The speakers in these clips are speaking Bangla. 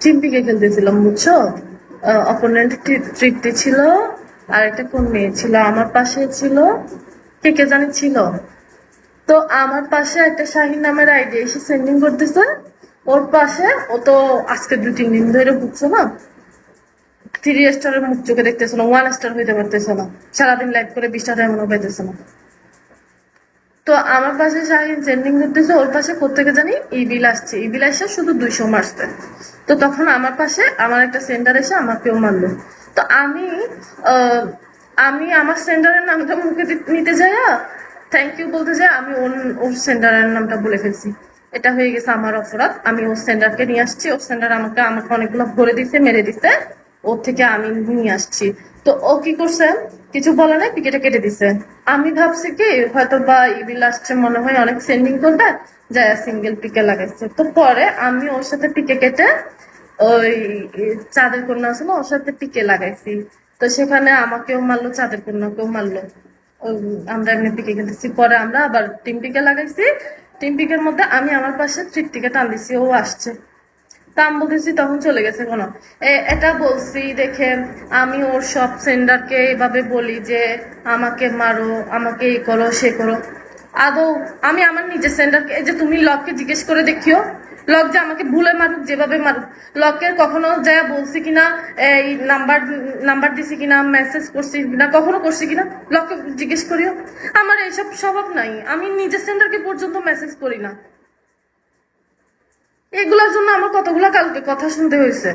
চিম্পিকে খেলতেছিলাম বুঝছো। অপোনেন্ট তৃপ্তি ছিল, আর একটা কোন মেয়ে ছিল আমার পাশে ছিল, কে কে জানি ছিল। তো আমার পাশে একটা শাহিন নামের আইডি এসে সেন্ডিং করতেছে ওর পাশে। ও তো আজকে 2-3 দিন ধরে বুঝছো না, 3 স্টারের মুখ চোখে দেখতেছে না, 1 স্টার হইতে পারতেছে না, সারাদিন লাইভ করে 20টা এমনও পাইতেছে না। তো আমার পাশে শাহিন সেন্ডিং করতেছে, ওর পাশে কোথেকে জানি ইবিল আসছে, ইবিল আসছে শুধু 200 মারছে। তো তখন আমার পাশে আমার একটা সেন্টার এসে আমাকেও মারলো। তো আমি আমার সেন্টারের নামটা মুখে নিতে যাইয়া থ্যাংক ইউ বলতে যাই আমি ওর সেন্টারের নামটা বলে ফেলছি। এটা হয়ে গেছে আমার অপরাধ। আমি ওর সেন্টারকে নিয়ে আসছি, ওর সেন্টার আমাকে আমাকে অনেকগুলো ভরে দিছে, মেরে দিছে, ওর থেকে আমি নিয়ে আসছি। তো ও কি করছে, কিছু বলে নাই, পিকেটা কেটে দিছে। আমি ভাবছি কি হয়তো বা ইবিল আসছে মনে হয় অনেক সেন্ডিং করবে, যায় সিঙ্গেল পিকে লাগাইছে। তো পরে আমি ওর সাথে পিকে কেটে ওই চাঁদের কন্যা আছে না, ওর সাথে পিকে লাগাইছি। তো সেখানে আমাকেও মারলো, চাঁদের কন্যাকেও মারলো। আমরা এমনি পিকে খেলতেছি, পরে আমরা আবার টিম পিকে লাগাইছি। টিম পিকের মধ্যে আমি আমার পাশে তৃপ্তিকে টান দিছি, ও আসছে। তা আমি বলতেছি তখন চলে গেছে কেন? এটা বলছি দেখে আমি ওর সব সেন্ডারকে এভাবে বলি যে আমাকে মারো, আমাকে এই করো সে করো। আদৌ আমি আমার নিজের সেন্ডারকে, এই যে তুমি লককে জিজ্ঞেস করে দেখিও, লক যে আমাকে ভুলে মারুক যেভাবে মারুক, লকের কখনো যা বলছি কিনা, এই নাম্বার নাম্বার দিছি কিনা, মেসেজ করছি কিনা, কখনো করছি কিনা, লককে জিজ্ঞেস করিও। আমার এইসব স্বভাব নাই, আমি নিজের সেন্ডারকে পর্যন্ত মেসেজ করি না। এগুলোর জন্য আমার কতগুলো কালকে কথা শুনতে হয়েছে।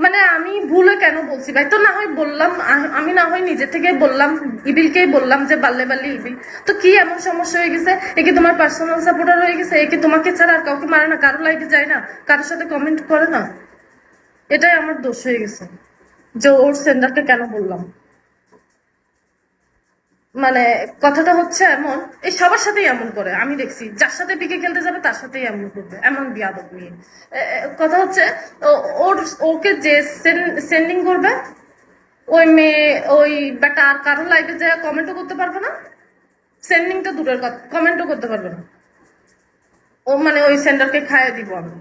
মানে আমি ভুলে কেন বলছি ভাই? তো না হয় বললাম, আমি না হয় নিজে থেকে বললাম, ইবিলকেই বললাম যে বাল্লে বাল্লে ইবিল, তো কি এমন সমস্যা হয়ে গেছে? একে তোমার পার্সোনাল সাপোর্টার হয়ে গেছে? একে তোমাকে ছাড়া আর কাউকে মারে না, কারো লাইফে যায় না, কারোর সাথে কমেন্ট করে না? এটাই আমার দোষ হয়ে গেছে যে ওর সেন্ডারকে কেন বললাম। মানে কথাটা হচ্ছে এমন, এই সবার সাথেই এমন করে, আমি দেখছি যার সাথে পিকে খেলতে যাবে তার সাথেই এমন করবে, এমন বিয়াদব নিয়ে। কথা হচ্ছে ওর, ওকে যে সেন্ডিং করবে ওই মেয়ে, ওই বেটা আর কারো লাইফে যায় কমেন্টও করতে পারবে না, সেন্ডিংটা দূরের কথা, কমেন্টও করতে পারবে না। ও মানে ওই সেন্ডারকে খাইয়ে দিব আমি।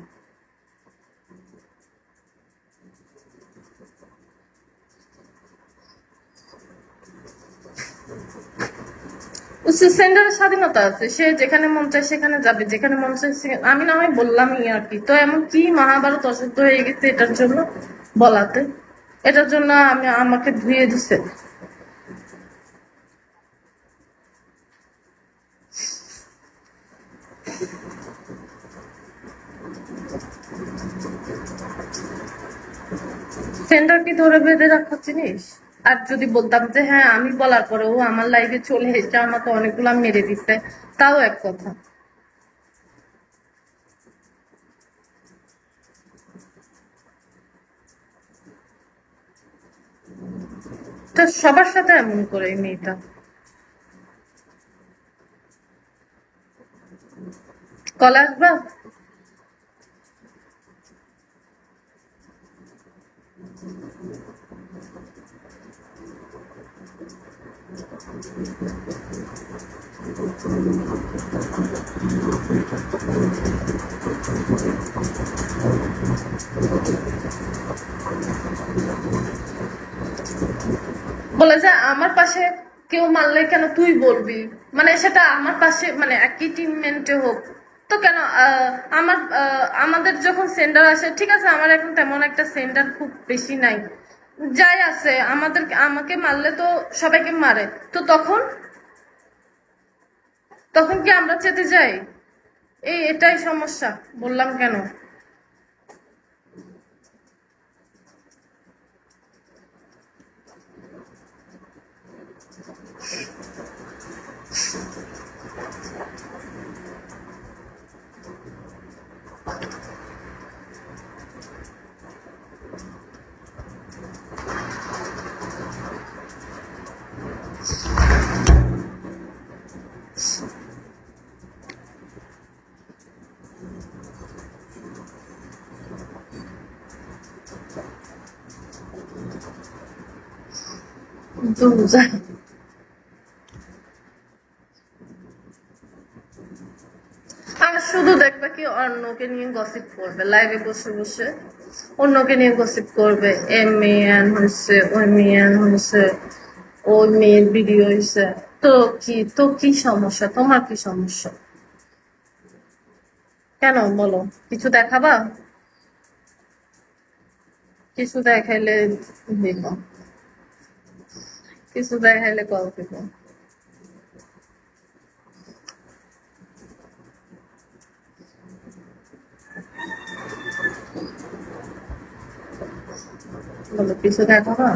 সেন্ডারের স্বাধীনতা আছে, সে যেখানে মন চায় সেখানে যাবে, যেখানে মন চায় আমি না হয় বললামই আর কি। তো এমন কি মহাভারত অশুদ্ধ হয়ে গেছে এটার জন্য বলাতে? এটার জন্য আমাকে ধুয়ে দিছে। সেন্টার কি ধরে বেঁধে রাখার জিনিস? আর যদি বলতাম যে হ্যাঁ আমি বলার পরে ও আমার লাইফে চলে এসে আমাকে অনেকগুলা মেরে দিচ্ছে, তাও এক কথা। তো সবার সাথে এমন করে এই মেয়েটা। কল আসবা? বলে যে আমার পাশে কেউ মারলে কেন তুই বলবি? মানে সেটা আমার পাশে, মানে একই টিমমেন্টে হোক তো কেন? আমাদের যখন সেন্ডার আসে, ঠিক আছে আমার এখন তেমন একটা সেন্ডার খুব বেশি নাই, যাই আছে আমাকে মারলে তো সবাইকে মারে, তো তখন তখন কি আমরা চেতে যাই? এটাই সমস্যা, বললাম কেন। দুজাই আর শুধু দেখবে কি অন্যকে নিয়ে গসিপ করবে, লাইভে বসে বসে অন্যকে নিয়ে গসিপ করবে, এ মেয়ে হয়েছে, ওই মেয়ে হয়েছে, ওই মেয়ের ভিডিও হয়েছে। তো কি সমস্যা? তোমার কি সমস্যা? কেন বলো? কিছু দেখাবা? কিছু দেখাইলে দিব, কিছু দেখাইলে কল দিব। বলো কিছু দেখাবা?